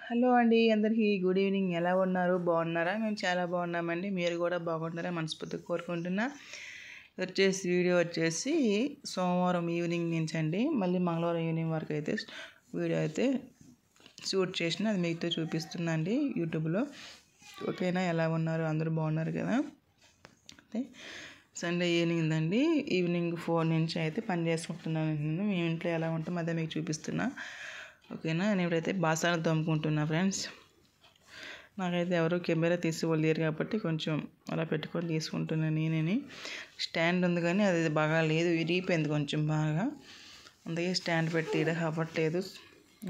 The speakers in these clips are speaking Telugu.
హలో అండి, అందరికీ గుడ్ ఈవినింగ్. ఎలా ఉన్నారు? బాగున్నారా? మేము చాలా బాగున్నామండి. మీరు కూడా బాగుంటారా మనస్ఫూర్తిగా కోరుకుంటున్నా. వీడియో వచ్చేసి సోమవారం ఈవినింగ్ నుంచి అండి, మళ్ళీ మంగళవారం ఈవినింగ్ వరకు అయితే వీడియో అయితే షూట్ చేసిన అది మీతో చూపిస్తున్నా అండి యూట్యూబ్లో. ఓకేనా? ఎలా ఉన్నారు? అందరూ బాగున్నారు కదా? అయితే సండే ఈవినింగ్ అండి, ఈవినింగ్ 4 నుంచి అయితే పని చేసుకుంటున్నాను. నేను మీ ఇంట్లో ఎలా ఉంటాం అదే మీకు చూపిస్తున్నా. ఓకేనా? నేను ఇప్పుడైతే బాసాలు తోముకుంటున్నా ఫ్రెండ్స్. నాకైతే ఎవరు కెమెరా తీసుకోలేరు కాబట్టి కొంచెం అలా పెట్టుకొని తీసుకుంటున్నాను నేనే. స్టాండ్ ఉంది కానీ అది బాగా లేదు, విరిగిపోయింది కొంచెం బాగా, అందుకే స్టాండ్ పెట్టి అవ్వట్లేదు.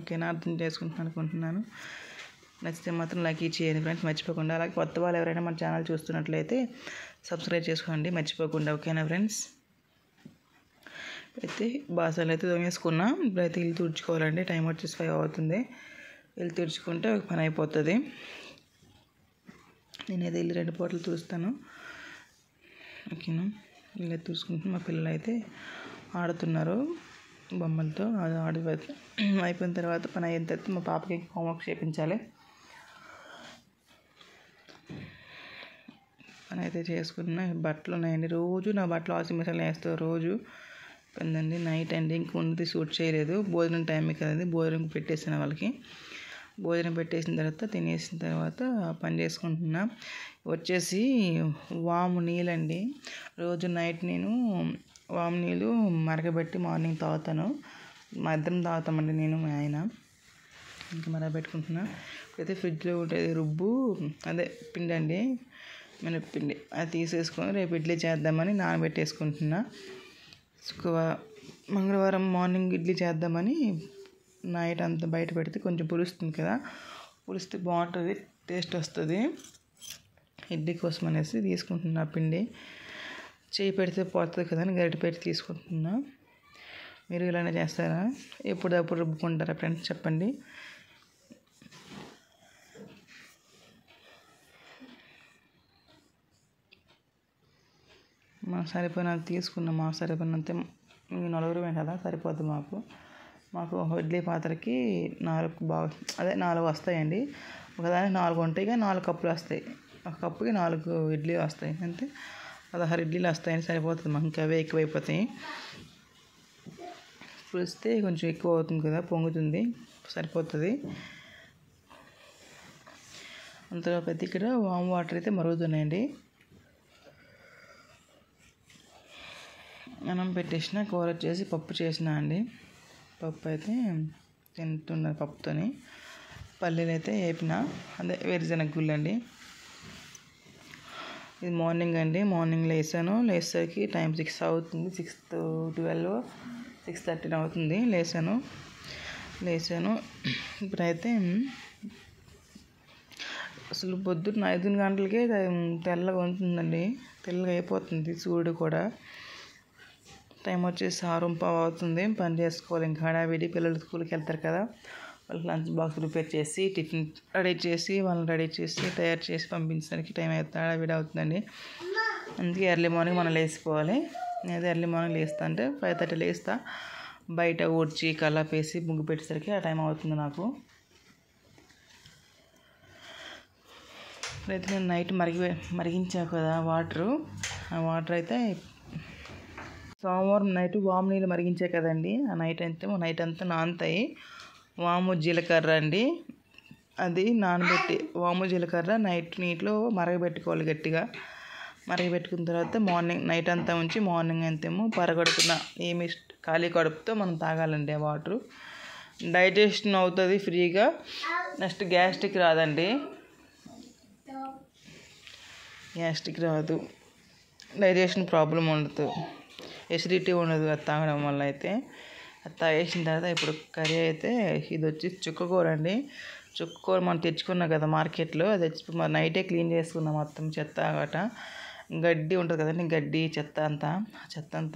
ఓకేనా? అర్థం చేసుకుంటున్నాను అనుకుంటున్నాను. నచ్చితే మాత్రం లైక్ చేయండి ఫ్రెండ్స్, మర్చిపోకుండా. అలాగే కొత్త వాళ్ళు ఎవరైనా మన ఛానల్ చూస్తున్నట్లయితే సబ్స్క్రైబ్ చేసుకోండి మర్చిపోకుండా. ఓకేనా ఫ్రెండ్స్? అయితే బాసాలు అయితే తోమేసుకున్నా. ఇప్పుడైతే ఇల్లు తుడుచుకోవాలండి. టైం వచ్చేసి 5 అవుతుంది. ఇల్లు తుడుచుకుంటే ఒక పని అయిపోతుంది. నేనైతే ఇల్లు 2 పూటలు తుడుస్తాను. ఓకేనా? ఇల్లు తుడుచుకుంటున్నా. మా పిల్లలు అయితే ఆడుతున్నారు బొమ్మలతో. అది అయిపోయిన తర్వాత పని అయిన తర్వాత మా పాపకి హోంవర్క్ చేయించాలి. పని అయితే చేసుకున్నా. బట్టలు ఉన్నాయండి. రోజు నా బట్టలు వాషింగ్ మిషన్లో వేస్తాను రోజు. పెందండి నైట్ అండి, ఇంక ఉంది షూట్ చేయలేదు. భోజనం టైంకి కదండి, భోజనం పెట్టేసిన వాళ్ళకి. భోజనం పెట్టేసిన తర్వాత తినేసిన తర్వాత పని చేసుకుంటున్నా. వచ్చేసి వాము నీళ్ళండి. రోజు నైట్ నేను వాము నీళ్ళు మరగబెట్టి మార్నింగ్ తాగుతాను. మా ఇద్దరం తాగుతామండి, నేను మా ఆయన. ఇంకా మరగబెట్టుకుంటున్నా. ఇప్పుడైతే ఫ్రిడ్జ్లో ఉండేది అదే పిండి అండి, మినప్పిండి. అది తీసేసుకొని రేపు ఇడ్లీ చేద్దామని నానబెట్టేసుకుంటున్నా. మంగళవారం మార్నింగ్ ఇడ్లీ చేద్దామని నైట్ అంతా బయట పెడితే కొంచెం పులుస్తుంది కదా, పులిస్తే బాగుంటుంది, టేస్ట్ వస్తుంది. ఇడ్లీ కోసం అనేసి తీసుకుంటున్నా పిండి. చేయి పెడితే పోతుంది కదా అని గరిటె పెట్టి తీసుకుంటున్నా. మీరు ఇలానే చేస్తారా? ఎప్పుడప్పుడు రుబ్బుకుంటారా ఫ్రెండ్స్? చెప్పండి. సరిపోయినంత తీసుకున్నాం. మాకు సరిపోయినంతే, మేము 4 కదా, సరిపోద్ది మాకు ఇడ్లీ పాత్రకి 4 వస్తాయండి. ఒకదానికి 4 ఉంటాయి, 4 కప్పులు వస్తాయి. ఒక కప్పుకి 4 ఇడ్లీ వస్తాయి. అంతే 16 ఇడ్లీలు వస్తాయని సరిపోతుంది మాకు. ఇంకా అవే ఎక్కువైపోతాయి. పులిస్తే కొంచెం ఎక్కువ అవుతుంది కదా, పొంగుతుంది, సరిపోతుంది. అంతలో పెద్ద ఇక్కడ వామ్ వాటర్ అయితే మరుగుతున్నాయండి. అన్నం పెట్టేసిన, కూర వచ్చేసి పప్పు చేసిన అండి. పప్పు అయితే తింటున్నారు పప్పుతోని. పల్లీలు అయితే వేపిన, అదే వేరుశనగ గుళ్ళు అండి. ఇది మార్నింగ్ అండి. మార్నింగ్ లేచేసరికి టైం 6 అవుతుంది. 6:12 6:13 అవుతుంది. లేచాను. ఇప్పుడైతే అసలు పొద్దున్న 5 గంటలకే తెల్లగా ఉంటుందండి, తెల్లగా అయిపోతుంది సూర్యుడు కూడా. టైం వచ్చేసి 6:15 అవుతుంది. పని చేసుకోవాలి ఇంకా. హడావిడి, పిల్లలు స్కూల్కి వెళ్తారు కదా, వాళ్ళకి లంచ్ బాక్స్ ప్రిపేర్ చేసి, టిఫిన్ వాళ్ళని రెడీ చేసి తయారు చేసి పంపించడానికి టైం అవుతుంది, హడావిడి అవుతుందండి. అందుకే ఎర్లీ మార్నింగ్ మనం లేచిపోవాలి. నేనైతే ఎర్లీ మార్నింగ్ లేస్తా, అంటే 5:30 లేస్తా. బయట ఊడ్చి కల్లాపేసి ముగ్గు పెట్టేసరికి ఆ టైం అవుతుంది నాకు. ఇప్పుడైతే నేను నైట్ మరిగించా కదా వాటరు, ఆ వాటర్ అయితే సోమవారం నైట్ వాము నీళ్ళు మరిగించే కదండి, ఆ నైట్ అంతా నానుతాయి. వాము జీలకర్ర అండి, అది నానబెట్టి వాము జీలకర్ర నైట్ నీటిలో మరగబెట్టుకోవాలి గట్టిగా. మరగబెట్టుకున్న తర్వాత నైట్ అంతా ఉంచి మార్నింగ్ అంతేమో పరగడుపున ఏమి ఖాళీ కడుపుతో మనం తాగాలండి ఆ వాటరు. డైజెషన్ అవుతుంది ఫ్రీగా. నెక్స్ట్ గ్యాస్ట్రిక్ రాదండి, రాదు. డైజెషన్ ప్రాబ్లం ఉండదు, ఎసిడిటీ ఉండదు అది తాగడం వల్ల. అయితే అది తాగేసిన తర్వాత ఇప్పుడు కర్రీ అయితే ఇది వచ్చి చుక్కకూర అండి. చుక్కకూర మనం తెచ్చుకున్నాం కదా మార్కెట్లో, అది వచ్చి నైటే క్లీన్ చేసుకున్నాం మొత్తం, చెత్త గట గడ్డి ఉంటుంది కదండి, గడ్డి చెత్త అంతా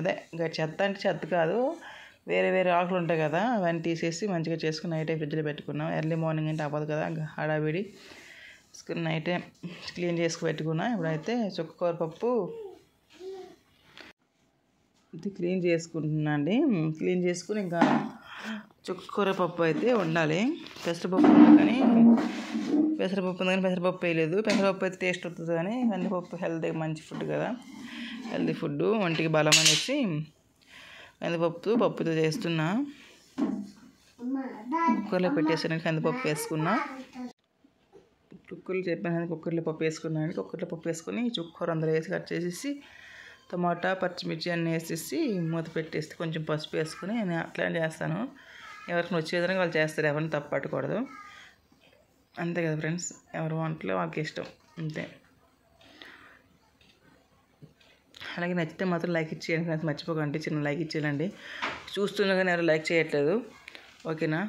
అదే చెత్త అంటే చెత్త కాదు, వేరే ఆకులు ఉంటాయి కదా, అవన్నీ తీసేసి మంచిగా చేసుకుని నైటే ఫ్రిడ్జ్లో పెట్టుకున్నాం. ఎర్లీ మార్నింగ్ అంటే అవ్వదు కదా, హడావిడి. నైటే క్లీన్ చేసుకు పెట్టుకున్నా. ఇప్పుడైతే చుక్కకూర పప్పు ఇది క్లీన్ చేసుకుంటున్నా అండి. క్లీన్ చేసుకుని ఇంకా చుక్కకూర పప్పు అయితే ఉండాలి. పెసరపప్పు కానీ పెసరపప్పు వేయలేదు. పెసరపప్పు అయితే టేస్ట్ వస్తుంది కానీ కందిపప్పు హెల్తీ మంచి ఫుడ్ కదా, హెల్తీ ఫుడ్ ఒంటికి బలం అనేసి పప్పుతో చేస్తున్నా. కుక్కర్లో పెట్టేసాను, కందిపప్పు వేసుకున్నా. కుక్కర్లో చెప్పాను, కుక్కర్లో పప్పు వేసుకున్నాను. కుక్కర్లో పప్పు వేసుకొని చుక్కకూర అందులో వేసి కట్ చేసేసి టమాటా పచ్చిమిర్చి అన్నీ వేసేసి మూత పెట్టేసి కొంచెం పసుపు వేసుకొని నేను అట్లా చేస్తాను. ఎవరికి వచ్చే విధంగా వాళ్ళు చేస్తారు, ఎవరిని తప్పట్టకూడదు. అంతే కదా ఫ్రెండ్స్, ఎవరి వంటలో వాళ్ళకి ఇష్టం అంతే. అలాగే నచ్చితే మాత్రం లైక్ ఇచ్చేయండి ఫ్రెండ్స్, మర్చిపోకండి చిన్న లైక్ ఇచ్చేయండి. చూస్తున్నా కానీ ఎవరు లైక్ చేయట్లేదు, ఓకేనా?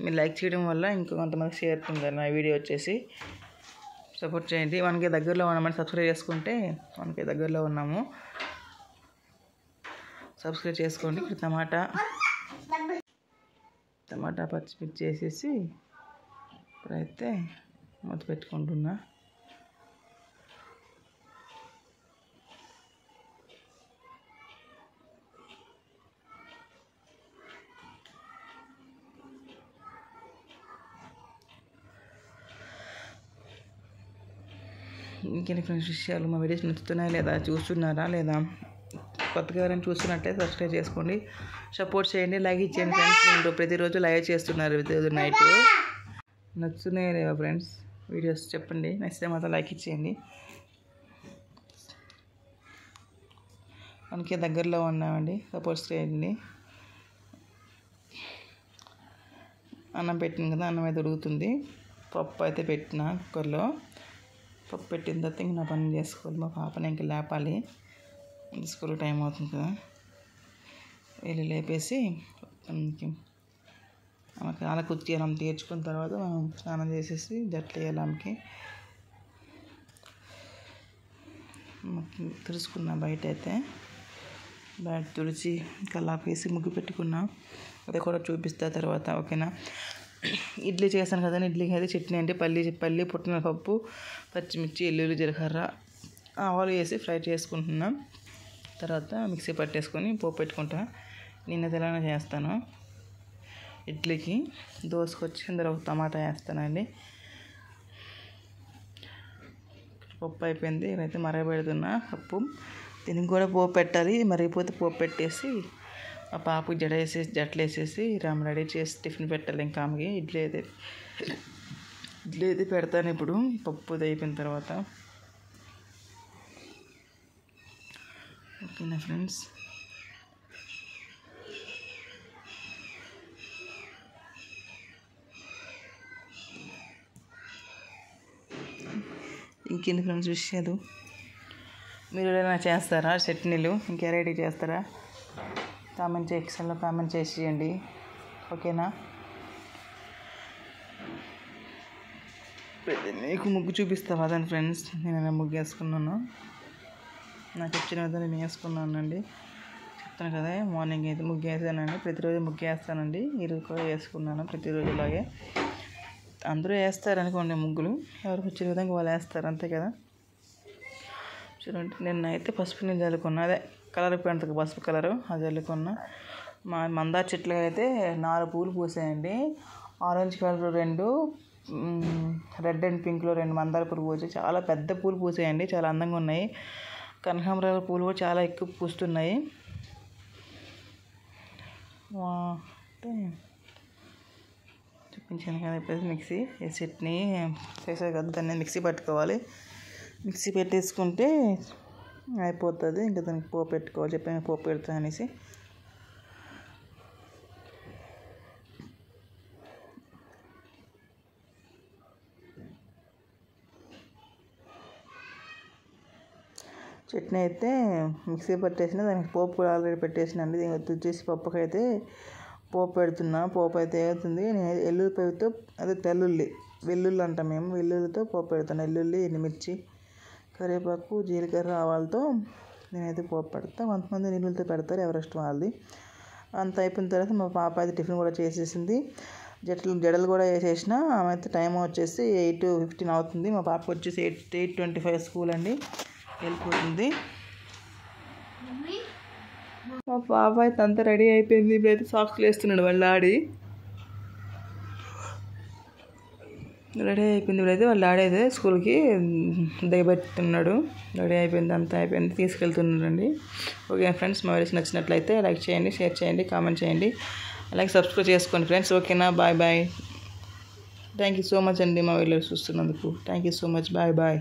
మీరు లైక్ చేయడం వల్ల ఇంకొంతమంది షేర్ అవుతుంది నా వీడియో వచ్చేసి. సపోర్ట్ చేయండి. 1K దగ్గరలో ఉన్నామని సబ్స్క్రైబ్ చేసుకుంటే 1K దగ్గరలో ఉన్నాము, సబ్స్క్రైబ్ చేసుకోండి. ఇప్పుడు టమాటా పచ్చిమిర్చి వేసేసి ఇప్పుడైతే మూత పెట్టుకుంటున్నా. ఇంకెన్ని ఫ్రెండ్స్ విషయాలు, మా వీడియోస్ నచ్చుతున్నాయా లేదా, చూస్తున్నారా లేదా, కొత్తగా ఎవరైనా చూస్తున్నట్టయితే సబ్స్క్రైబ్ చేసుకోండి, సపోర్ట్ చేయండి, లైక్ ఇచ్చేయండి ఫ్రెండ్స్. నేను ప్రతిరోజు లైవ్ చేస్తున్నారు, ప్రతిరోజు నైట్. నచ్చుతున్నాయా లేవా ఫ్రెండ్స్ వీడియోస్ చెప్పండి, నచ్చితే మాత్రం లైక్ ఇచ్చేయండి. 1K దగ్గరలో ఉన్నామండి, సపోర్ట్ చేయండి. అన్నం పెట్టిన కదా, అన్నం అయితే ఉడుకుతుంది. పప్పు అయితే పెట్టిన కుక్కర్లో. పప్పు పెట్టిన తర్వాత ఇంక నా పని చేసుకోవాలి. మా పాపని ఇంక లేపాలి, స్కూల్ టైం అవుతుంది కదా. వెళ్ళి లేపేసి ఆమెకి ఆలకుర్తి అన్నం తీర్చుకున్న తర్వాత మనం స్నానం చేసేసి జట్లు వేయాలి. ఆమెకి తుడుచుకున్నా, బయట అయితే బయట తుడిచి కల్లాపేసి ముగ్గు పెట్టుకున్నా. అది కూడా చూపిస్తా తర్వాత, ఓకేనా? ఇడ్లీ చేస్తాను కదా, ఇడ్లీకి అయితే చట్నీ అంటే పల్లి పుట్టినపప్పు, పచ్చిమిర్చి, ఎల్లుల్లి, జీలకర్ర, ఆవాలు వేసి ఫ్రై చేసుకుంటున్నాం. తర్వాత మిక్సీ పట్టేసుకొని పోపు పెట్టుకుంటా. నేను తెలంగాణ చేస్తాను ఇడ్లీకి. దోశకు వచ్చి అందులో ఒక టమాటా వేస్తానండి. పప్పు అయిపోయింది, ఇవైతే మరగబెడుతున్నా పప్పు. దీనికి కూడా పోపు పెట్టాలి, మరిగిపోతే పోపు పెట్టేసి ఆ పాపకి జట్లు వేసేసి రెడీ చేసి టిఫిన్ పెట్టాలి. ఇంకా ఆమెకి ఇడ్లీ అయితే పెడతాను ఇప్పుడు, పప్పు అయిపోయిన తర్వాత, ఓకేనా ఫ్రెండ్స్? ఇంకేంటి ఫ్రెండ్స్ విషయాలు, మీరు ఏదైనా చేస్తారా చట్నీలు, ఇంకెరైటీ చేస్తారా? కామెంట్ సెక్షన్లో కామెంట్ చేసేయండి, ఓకేనా? మీకు ముగ్గు చూపిస్తావా అదని ఫ్రెండ్స్, నేను ముగ్గు వేసుకున్నాను. నాకు వచ్చిన విధంగా నేను వేసుకున్నానండి. చెప్తాను కదా, మార్నింగ్ అయితే ముగ్గు వేసానండి. ప్రతిరోజు ముగ్గు వేస్తానండి, ఈరోజు కూడా వేసుకున్నాను ప్రతిరోజులాగే. అందరూ వేస్తారు అనుకోండి ముగ్గులు, ఎవరికి వచ్చిన విధంగా వాళ్ళు వేస్తారు, అంతే కదా. చూడండి, నిన్నైతే పసుపు నీళ్ళు చల్లుకున్నా, అదే కలర్ పెంటకు పసుపు కలరు అది చల్లుకున్నా. మా మందార చెట్లు అయితే 4 పూలు పూసాయండి. ఆరెంజ్ కలర్ 2, రెడ్ అండ్ పింక్లో 2 మందార పూలు పూసాయి. చాలా పెద్ద పూలు పూసాయండి, చాలా అందంగా ఉన్నాయి. కనకాంబరాల పూలు కూడా చాలా ఎక్కువ పూస్తున్నాయి. అంటే చూపించాను కదా, ఇప్పుడు మిక్సీ చట్నీ చేసే కదా, దాన్ని మిక్సీ పట్టుకోవాలి. మిక్సీ పెట్టేసుకుంటే అయిపోతుంది. ఇంకా దానికి పోపు పెట్టుకోవాలి, చెప్పాను పోపు పెడతా అనేసి. చట్నీ అయితే మిక్సీ పట్టేసిన, దానికి పోపు కూడా ఆల్రెడీ పెట్టేసినండి. దీనికి వచ్చేసి పప్పుకైతే పోపు పెడుతున్నా. పోపు అయితే అవుతుంది. నేను ఎల్లుల్లిపాయతో, అదే వెల్లుల్లి అంటాం మేము, వెల్లుల్లితో పోపు పెడతాను. ఎల్లుల్లి, ఎండుమిర్చి, కరివేపాకు, జీలకర్ర, ఆవాలతో నేనైతే పోపు పెడతాను. కొంతమంది నీళ్ళతో పెడతారు, ఎవరిష్టం వాళ్ళది. అంత అయిపోయిన తర్వాత మా పాప అయితే టిఫిన్ కూడా చేసేసింది. జడలు కూడా వేసేసిన. ఆమె అయితే టైం వచ్చేసి 8:15 అవుతుంది. మా పాప వచ్చేసి 8:25 స్కూల్ అండి, వెళ్ళిపోతుంది. మా పాప అయితే అంతా రెడీ అయిపోయింది. ఇప్పుడైతే సాక్స్లు వేస్తున్నాడు వాళ్ళ డాడీ. రెడీ అయిపోయింది. ఇప్పుడైతే వాళ్ళ డాడీ అయితే స్కూల్కి దిగబెట్టున్నాడు. రెడీ అయిపోయింది, అంతా అయిపోయింది, తీసుకెళ్తున్నాడండి. ఓకే ఫ్రెండ్స్, మా వీడియోస్ నచ్చినట్లయితే లైక్ చేయండి, షేర్ చేయండి, కామెంట్ చేయండి, అలాగే సబ్స్క్రైబ్ చేసుకోండి ఫ్రెండ్స్. ఓకేనా? Bye bye. Thank you so much అండి మా వీడియోస్ చూస్తున్నందుకు. Thank you so much. Bye bye.